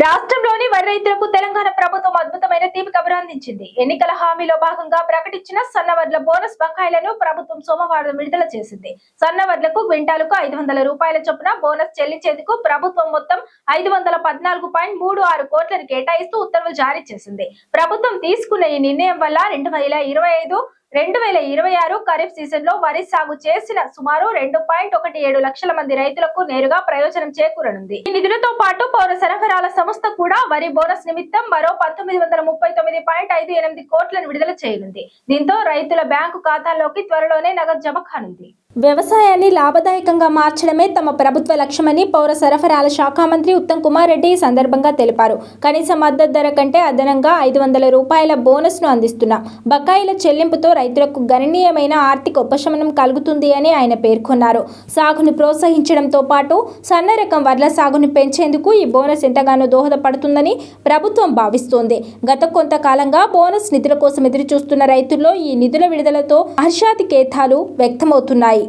రాష్ట్రంలోని వరి రైతులకు తెలంగాణ ప్రభుత్వం అద్భుతమైన తీపి కబురు అందించింది. ఎన్నికల హామీలో భాగంగా ప్రకటించిన సన్నవడ్ల బోనస్ బకాయిలను ప్రభుత్వం సోమవారం విడుదల చేసింది. సన్నవడ్లకు క్వింటాలుకు 500 రూపాయల చొప్పున బోనస్ చెల్లించేందుకు ప్రభుత్వం మొత్తం 514.36 కోట్లను కేటాయిస్తూ ఉత్తర్వులు జారీ చేసింది. ప్రభుత్వం తీసుకున్న ఈ నిర్ణయం వల్ల 2025-2026 ఖరీఫ్ సీజన్ లో వరి సాగు చేసిన సుమారు 2.17 లక్షల మంది రైతులకు నేరుగా ప్రయోజనం చేకూరనుంది. ఈ నిధులతో పాటు పౌర సరఫరాల సంస్థ కూడా వరి బోనస్ నిమిత్తం మరో 1939.58 కోట్లను విడుదల చేయనుంది. దీంతో రైతుల బ్యాంకు ఖాతాల్లోకి త్వరలోనే నగదు జమ కానుంది. వ్యవసాయాన్ని లాభదాయకంగా మార్చడమే తమ ప్రభుత్వ లక్ష్యమని పౌర సరఫరాల శాఖ మంత్రి ఉత్తమ్ కుమార్ రెడ్డి ఈ సందర్భంగా తెలిపారు. కనీస మద్దతు ధర కంటే అదనంగా 500 రూపాయల బోనస్ ను అందిస్తున్నాం. బకాయిల చెల్లింపుతో రైతులకు గణనీయమైన ఆర్థిక ఉపశమనం కలుగుతుంది అని ఆయన పేర్కొన్నారు. సాగును ప్రోత్సహించడంతో పాటు సన్న రకం వడ్ల సాగును పెంచేందుకు ఈ బోనస్ ఎంతగానో దోహదపడుతుందని ప్రభుత్వం భావిస్తోంది. గత కొంతకాలంగా బోనస్ నిధుల కోసం ఎదురుచూస్తున్న రైతుల్లో ఈ నిధుల విడుదలతో హర్షాతికేతాలు వ్యక్తమవుతున్నాయి.